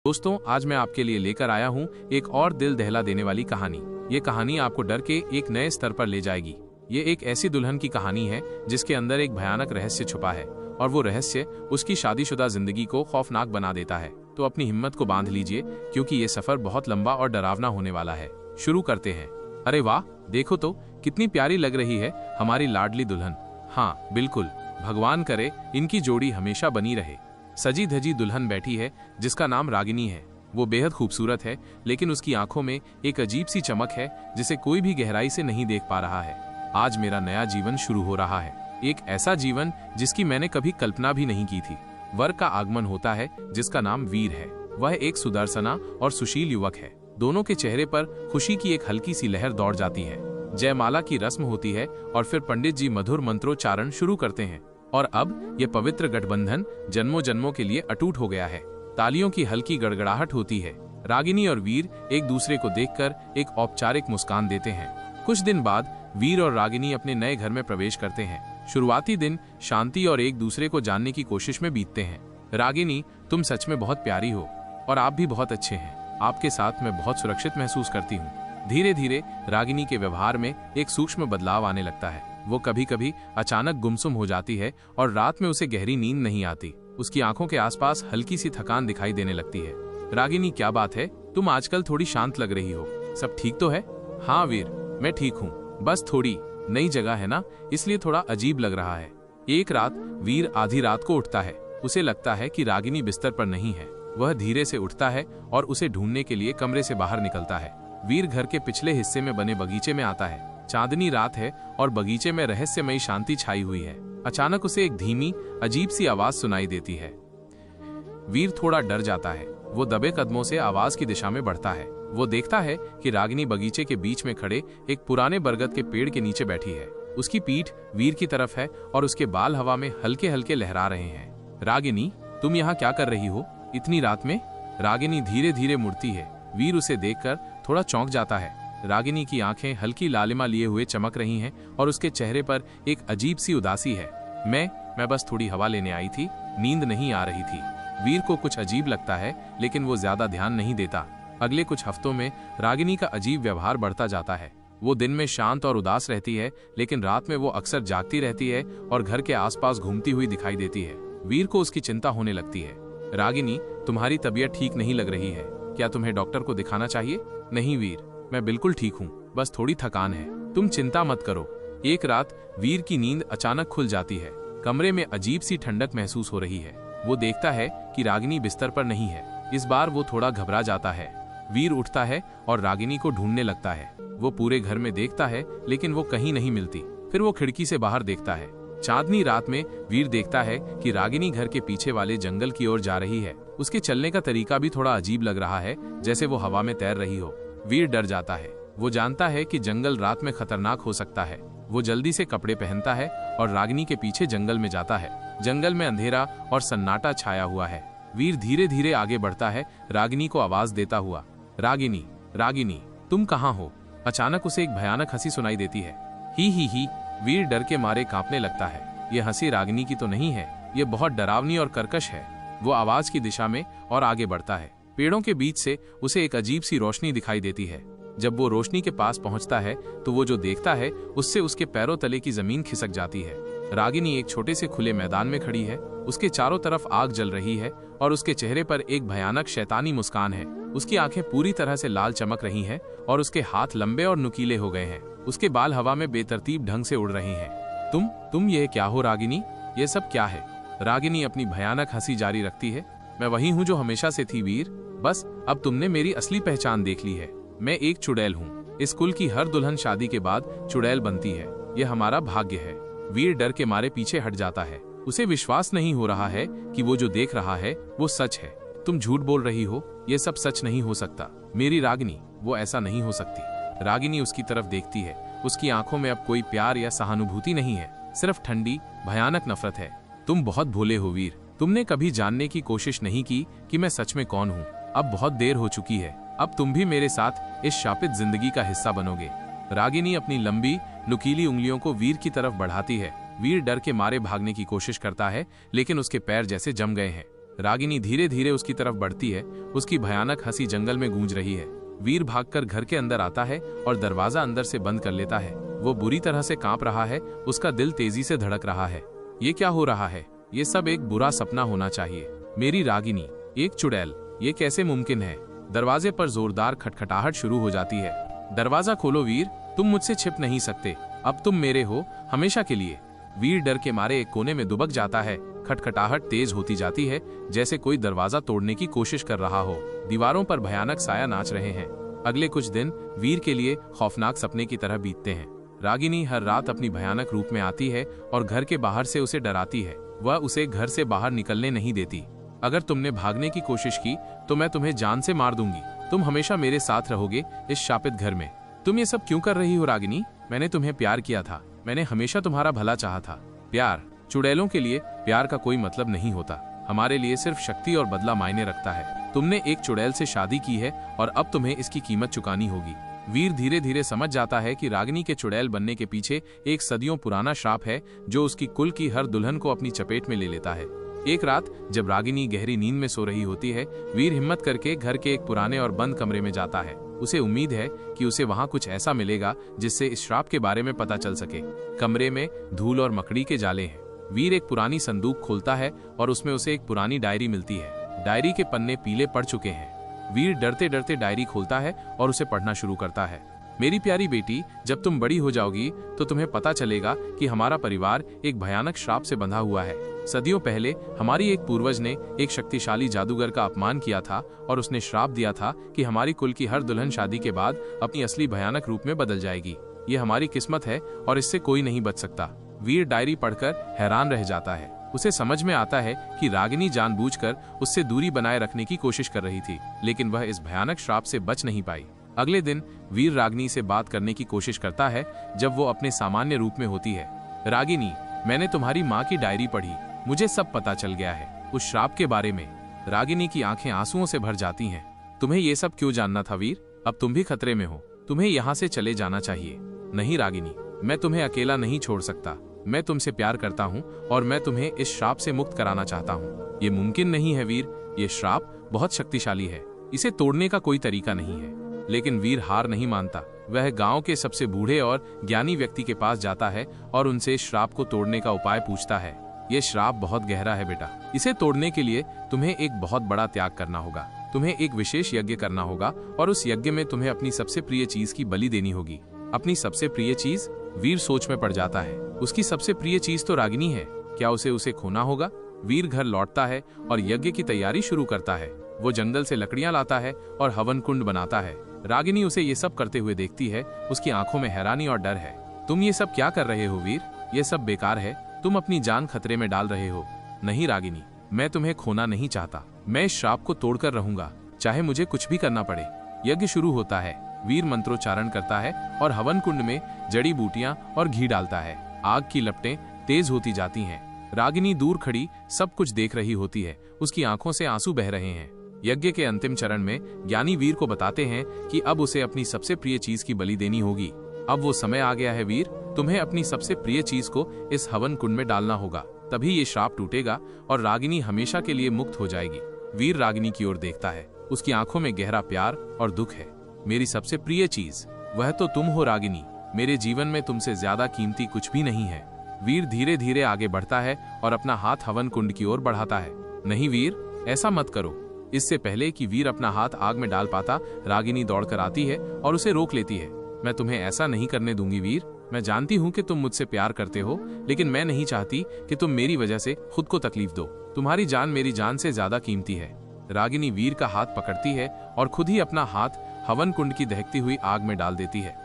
दोस्तों, आज मैं आपके लिए लेकर आया हूँ एक और दिल दहला देने वाली कहानी। ये कहानी आपको डर के एक नए स्तर पर ले जाएगी। ये एक ऐसी दुल्हन की कहानी है जिसके अंदर एक भयानक रहस्य छुपा है और वो रहस्य उसकी शादीशुदा जिंदगी को खौफनाक बना देता है। तो अपनी हिम्मत को बांध लीजिए, क्योंकि ये सफर बहुत लंबा और डरावना होने वाला है। शुरू करते हैं। अरे वाह, देखो तो कितनी प्यारी लग रही है हमारी लाडली दुल्हन। हाँ बिल्कुल, भगवान करे इनकी जोड़ी हमेशा बनी रहे। सजी धजी दुल्हन बैठी है जिसका नाम रागिनी है। वो बेहद खूबसूरत है, लेकिन उसकी आंखों में एक अजीब सी चमक है जिसे कोई भी गहराई से नहीं देख पा रहा है। आज मेरा नया जीवन शुरू हो रहा है, एक ऐसा जीवन जिसकी मैंने कभी कल्पना भी नहीं की थी। वर का आगमन होता है जिसका नाम वीर है। वह एक सुदर्शना और सुशील युवक है। दोनों के चेहरे पर खुशी की एक हल्की सी लहर दौड़ जाती है। जयमाला की रस्म होती है और फिर पंडित जी मधुर मंत्रोच्चारण शुरू करते हैं। और अब ये पवित्र गठबंधन जन्मों जन्मों के लिए अटूट हो गया है। तालियों की हल्की गड़गड़ाहट होती है। रागिनी और वीर एक दूसरे को देखकर एक औपचारिक मुस्कान देते हैं। कुछ दिन बाद वीर और रागिनी अपने नए घर में प्रवेश करते हैं। शुरुआती दिन शांति और एक दूसरे को जानने की कोशिश में बीतते हैं। रागिनी, तुम सच में बहुत प्यारी हो और आप भी बहुत अच्छे हैं। आपके साथ मैं बहुत सुरक्षित महसूस करती हूँ। धीरे धीरे रागिनी के व्यवहार में एक सूक्ष्म बदलाव आने लगता है। वो कभी कभी अचानक गुमसुम हो जाती है और रात में उसे गहरी नींद नहीं आती। उसकी आंखों के आसपास हल्की सी थकान दिखाई देने लगती है। रागिनी, क्या बात है? तुम आजकल थोड़ी शांत लग रही हो। सब ठीक तो है? हाँ वीर, मैं ठीक हूँ। बस थोड़ी नई जगह है ना, इसलिए थोड़ा अजीब लग रहा है। एक रात वीर आधी रात को उठता है। उसे लगता है कि रागिनी बिस्तर पर नहीं है। वह धीरे से उठता है और उसे ढूंढने के लिए कमरे से बाहर निकलता है। वीर घर के पिछले हिस्से में बने बगीचे में आता है। चांदनी रात है और बगीचे में रहस्यमयी शांति छाई हुई है। अचानक उसे एक धीमी अजीब सी आवाज सुनाई देती है। वीर थोड़ा डर जाता है। वो दबे कदमों से आवाज की दिशा में बढ़ता है। वो देखता है कि रागिनी बगीचे के बीच में खड़े एक पुराने बरगद के पेड़ के नीचे बैठी है। उसकी पीठ वीर की तरफ है और उसके बाल हवा में हल्के हल्के लहरा रहे हैं। रागिनी, तुम यहाँ क्या कर रही हो इतनी रात में? रागिनी धीरे धीरे मुड़ती है। वीर उसे देखकर थोड़ा चौंक जाता है। रागिनी की आंखें हल्की लालिमा लिए हुए चमक रही हैं और उसके चेहरे पर एक अजीब सी उदासी है। मैं बस थोड़ी हवा लेने आई थी, नींद नहीं आ रही थी। वीर को कुछ अजीब लगता है, लेकिन वो ज्यादा ध्यान नहीं देता। अगले कुछ हफ्तों में रागिनी का अजीब व्यवहार बढ़ता जाता है। वो दिन में शांत और उदास रहती है, लेकिन रात में वो अक्सर जागती रहती है और घर के आसपास घूमती हुई दिखाई देती है। वीर को उसकी चिंता होने लगती है। रागिनी, तुम्हारी तबीयत ठीक नहीं लग रही है। क्या तुम्हें डॉक्टर को दिखाना चाहिए? नहीं वीर, मैं बिल्कुल ठीक हूँ, बस थोड़ी थकान है। तुम चिंता मत करो। एक रात वीर की नींद अचानक खुल जाती है। कमरे में अजीब सी ठंडक महसूस हो रही है। वो देखता है कि रागिनी बिस्तर पर नहीं है। इस बार वो थोड़ा घबरा जाता है। वीर उठता है और रागिनी को ढूंढने लगता है। वो पूरे घर में देखता है, लेकिन वो कहीं नहीं मिलती। फिर वो खिड़की से बाहर देखता है। चांदनी रात में वीर देखता है कि रागिनी घर के पीछे वाले जंगल की ओर जा रही है। उसके चलने का तरीका भी थोड़ा अजीब लग रहा है, जैसे वो हवा में तैर रही हो। वीर डर जाता है। वो जानता है कि जंगल रात में खतरनाक हो सकता है। वो जल्दी से कपड़े पहनता है और रागिनी के पीछे जंगल में जाता है। जंगल में अंधेरा और सन्नाटा छाया हुआ है। वीर धीरे धीरे आगे बढ़ता है, रागिनी को आवाज देता हुआ। रागिनी, रागिनी, तुम कहाँ हो? अचानक उसे एक भयानक हंसी सुनाई देती है। ही। वीर डर के मारे कांपने लगता है। ये हंसी रागिनी की तो नहीं है, ये बहुत डरावनी और कर्कश है। वो आवाज की दिशा में और आगे बढ़ता है। पेड़ों के बीच से उसे एक अजीब सी रोशनी दिखाई देती है। जब वो रोशनी के पास पहुंचता है तो वो जो देखता है उससे उसके पैरों तले की जमीन खिसक जाती है। रागिनी एक छोटे से खुले मैदान में खड़ी है। उसके चारों तरफ आग जल रही है और उसके चेहरे पर एक भयानक शैतानी मुस्कान है। उसकी आंखें पूरी तरह से लाल चमक रही हैं और उसके हाथ लंबे और नुकीले हो गए हैं। उसके बाल हवा में बेतरतीब ढंग से उड़ रहे हैं। तुम ये क्या हो रागिनी? ये सब क्या है? रागिनी अपनी भयानक हंसी जारी रखती है। मैं वही हूँ जो हमेशा से थी वीर। बस अब तुमने मेरी असली पहचान देख ली है। मैं एक चुड़ैल हूँ। इस कुल की हर दुल्हन शादी के बाद चुड़ैल बनती है। ये हमारा भाग्य है। वीर डर के मारे पीछे हट जाता है। उसे विश्वास नहीं हो रहा है कि वो जो देख रहा है वो सच है। तुम झूठ बोल रही हो, ये सब सच नहीं हो सकता। मेरी रागिनी, वो ऐसा नहीं हो सकती। रागिनी उसकी तरफ देखती है। उसकी आंखों में अब कोई प्यार या सहानुभूति नहीं है, सिर्फ ठंडी भयानक नफरत है। तुम बहुत भोले हो वीर। तुमने कभी जानने की कोशिश नहीं की कि मैं सच में कौन हूँ। अब बहुत देर हो चुकी है। अब तुम भी मेरे साथ इस शापित जिंदगी का हिस्सा बनोगे। रागिनी अपनी लंबी नुकीली उंगलियों को वीर की तरफ बढ़ाती है। वीर डर के मारे भागने की कोशिश करता है, लेकिन उसके पैर जैसे जम गए हैं। रागिनी धीरे धीरे उसकी तरफ बढ़ती है। उसकी भयानक हंसी जंगल में गूंज रही है। वीर भागकर घर के अंदर आता है और दरवाजा अंदर से बंद कर लेता है। वो बुरी तरह से कांप रहा है, उसका दिल तेजी से धड़क रहा है। ये क्या हो रहा है? ये सब एक बुरा सपना होना चाहिए। मेरी रागिनी, एक चुड़ैल, ये कैसे मुमकिन है? दरवाजे पर जोरदार खटखटाहट शुरू हो जाती है। दरवाजा खोलो वीर, तुम मुझसे छिप नहीं सकते, अब तुम मेरे हो हमेशा के लिए। वीर डर के मारे एक कोने में दुबक जाता है। खटखटाहट तेज होती जाती है, जैसे कोई दरवाजा तोड़ने की कोशिश कर रहा हो। दीवारों पर भयानक साया नाच रहे हैं। अगले कुछ दिन वीर के लिए खौफनाक सपने की तरह बीतते हैं। रागिनी हर रात अपनी भयानक रूप में आती है और घर के बाहर से उसे डराती है। वह उसे घर से बाहर निकलने नहीं देती। अगर तुमने भागने की कोशिश की तो मैं तुम्हें जान से मार दूंगी। तुम हमेशा मेरे साथ रहोगे इस शापित घर में। तुम ये सब क्यों कर रही हो रागिनी? मैंने तुम्हें प्यार किया था, मैंने हमेशा तुम्हारा भला चाहा था। प्यार? चुड़ैलों के लिए प्यार का कोई मतलब नहीं होता। हमारे लिए सिर्फ शक्ति और बदला मायने रखता है। तुमने एक चुड़ैल से शादी की है और अब तुम्हें इसकी कीमत चुकानी होगी। वीर धीरे धीरे समझ जाता है कि रागिनी के चुड़ैल बनने के पीछे एक सदियों पुराना श्राप है जो उसकी कुल की हर दुल्हन को अपनी चपेट में ले लेता है। एक रात जब रागिनी गहरी नींद में सो रही होती है, वीर हिम्मत करके घर के एक पुराने और बंद कमरे में जाता है। उसे उम्मीद है कि उसे वहां कुछ ऐसा मिलेगा जिससे इस श्राप के बारे में पता चल सके। कमरे में धूल और मकड़ी के जाले हैं। वीर एक पुरानी संदूक खोलता है और उसमें उसे एक पुरानी डायरी मिलती है। डायरी के पन्ने पीले पड़ चुके हैं। वीर डरते डरते डायरी खोलता है और उसे पढ़ना शुरू करता है। मेरी प्यारी बेटी, जब तुम बड़ी हो जाओगी तो तुम्हें पता चलेगा कि हमारा परिवार एक भयानक श्राप से बंधा हुआ है। सदियों पहले हमारी एक पूर्वज ने एक शक्तिशाली जादूगर का अपमान किया था और उसने श्राप दिया था कि हमारी कुल की हर दुल्हन शादी के बाद अपनी असली भयानक रूप में बदल जाएगी। ये हमारी किस्मत है और इससे कोई नहीं बच सकता। वीर डायरी पढ़कर हैरान रह जाता है। उसे समझ में आता है कि रागिनी जानबूझकर उससे दूरी बनाए रखने की कोशिश कर रही थी, लेकिन वह इस भयानक श्राप से बच नहीं पाई। अगले दिन वीर रागिनी से बात करने की कोशिश करता है जब वो अपने सामान्य रूप में होती है। रागिनी, मैंने तुम्हारी माँ की डायरी पढ़ी, मुझे सब पता चल गया है उस श्राप के बारे में। रागिनी की आंखें आंसुओं से भर जाती हैं। तुम्हें ये सब क्यों जानना था वीर? अब तुम भी खतरे में हो, तुम्हें यहाँ से चले जाना चाहिए। नहीं रागिनी, मैं तुम्हें अकेला नहीं छोड़ सकता। मैं तुमसे प्यार करता हूँ और मैं तुम्हें इस श्राप से मुक्त कराना चाहता हूँ। ये मुमकिन नहीं है वीर, ये श्राप बहुत शक्तिशाली है, इसे तोड़ने का कोई तरीका नहीं है। लेकिन वीर हार नहीं मानता। वह गांव के सबसे बूढ़े और ज्ञानी व्यक्ति के पास जाता है और उनसे इस श्राप को तोड़ने का उपाय पूछता है। ये श्राप बहुत गहरा है बेटा, इसे तोड़ने के लिए तुम्हें एक बहुत बड़ा त्याग करना होगा। तुम्हें एक विशेष यज्ञ करना होगा और उस यज्ञ में तुम्हें अपनी सबसे प्रिय चीज की बलि देनी होगी। अपनी सबसे प्रिय चीज? वीर सोच में पड़ जाता है। उसकी सबसे प्रिय चीज तो रागिनी है, क्या उसे खोना होगा? वीर घर लौटता है और यज्ञ की तैयारी शुरू करता है। वो जंगल से लकड़ियां लाता है और हवन कुंड बनाता है। रागिनी उसे ये सब करते हुए देखती है। उसकी आंखों में हैरानी और डर है। तुम ये सब क्या कर रहे हो वीर? ये सब बेकार है, तुम अपनी जान खतरे में डाल रहे हो। नहीं रागिनी, मैं तुम्हें खोना नहीं चाहता। मैं इस श्राप को तोड़कर रहूंगा, चाहे मुझे कुछ भी करना पड़े। यज्ञ शुरू होता है। वीर मंत्रोच्चारण करता है और हवन कुंड में जड़ी बूटियां और घी डालता है। आग की लपटें तेज होती जाती हैं। रागिनी दूर खड़ी सब कुछ देख रही होती है। उसकी आंखों से आंसू बह रहे हैं। यज्ञ के अंतिम चरण में ज्ञानी वीर को बताते हैं कि अब उसे अपनी सबसे प्रिय चीज की बलि देनी होगी। अब वो समय आ गया है वीर, तुम्हें अपनी सबसे प्रिय चीज को इस हवन कुंड में डालना होगा, तभी ये श्राप टूटेगा और रागिनी हमेशा के लिए मुक्त हो जाएगी। वीर रागिनी की ओर देखता है। उसकी आंखों में गहरा प्यार और दुख है। मेरी सबसे प्रिय चीज, वह तो तुम हो रागिनी। मेरे जीवन में तुमसे ज्यादा कीमती कुछ भी नहीं है। वीर धीरे धीरे आगे बढ़ता है और अपना हाथ हवन कुंड की ओर बढ़ाता है। नहीं वीर, ऐसा मत करो। इससे पहले कि वीर अपना हाथ आग में डाल पाता, रागिनी दौड़कर आती है और उसे रोक लेती है। मैं तुम्हें ऐसा नहीं करने दूंगी वीर। मैं जानती हूँ कि तुम मुझसे प्यार करते हो, लेकिन मैं नहीं चाहती कि तुम मेरी वजह से खुद को तकलीफ दो। तुम्हारी जान मेरी जान से ज्यादा कीमती है। रागिनी वीर का हाथ पकड़ती है और खुद ही अपना हाथ हवन कुंड की दहकती हुई आग में डाल देती है।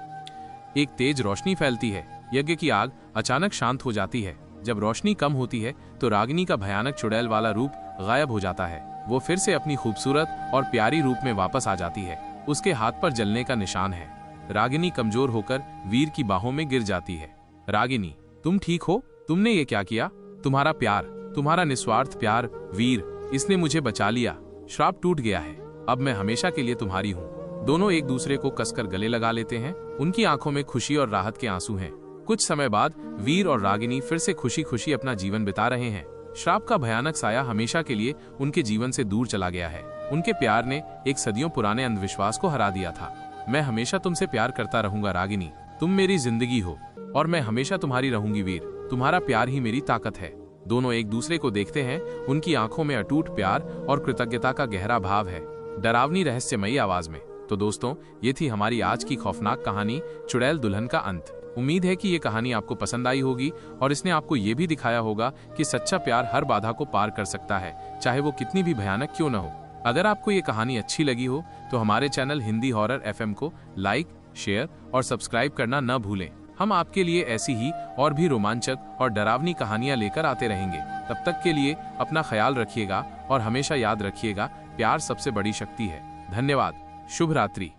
एक तेज रोशनी फैलती है। यज्ञ की आग अचानक शांत हो जाती है। जब रोशनी कम होती है तो रागिनी का भयानक चुड़ैल वाला रूप गायब हो जाता है। वो फिर से अपनी खूबसूरत और प्यारी रूप में वापस आ जाती है। उसके हाथ पर जलने का निशान है। रागिनी कमजोर होकर वीर की बाहों में गिर जाती है। रागिनी, तुम ठीक हो? तुमने ये क्या किया? तुम्हारा प्यार, तुम्हारा निस्वार्थ प्यार वीर, इसने मुझे बचा लिया। श्राप टूट गया है, अब मैं हमेशा के लिए तुम्हारी हूँ। दोनों एक दूसरे को कसकर गले लगा लेते हैं। उनकी आंखों में खुशी और राहत के आंसू हैं। कुछ समय बाद वीर और रागिनी फिर से खुशी खुशी अपना जीवन बिता रहे हैं। श्राप का भयानक साया हमेशा के लिए उनके जीवन से दूर चला गया है। उनके प्यार ने एक सदियों पुराने अंधविश्वास को हरा दिया था। मैं हमेशा तुमसे प्यार करता रहूंगा रागिनी, तुम मेरी जिंदगी हो और मैं हमेशा तुम्हारी रहूंगी वीर, तुम्हारा प्यार ही मेरी ताकत है। दोनों एक दूसरे को देखते हैं, उनकी आंखों में अटूट प्यार और कृतज्ञता का गहरा भाव है, डरावनी रहस्यमयी आवाज में। तो दोस्तों, ये थी हमारी आज की खौफनाक कहानी चुड़ैल दुल्हन का अंत। उम्मीद है कि ये कहानी आपको पसंद आई होगी और इसने आपको ये भी दिखाया होगा कि सच्चा प्यार हर बाधा को पार कर सकता है, चाहे वो कितनी भी भयानक क्यों न हो। अगर आपको ये कहानी अच्छी लगी हो तो हमारे चैनल हिंदी हॉरर FM को लाइक, शेयर और सब्सक्राइब करना न भूलें। हम आपके लिए ऐसी ही और भी रोमांचक और डरावनी कहानियां लेकर आते रहेंगे। तब तक के लिए अपना ख्याल रखिएगा और हमेशा याद रखिएगा, प्यार सबसे बड़ी शक्ति है। धन्यवाद। शुभ रात्रि।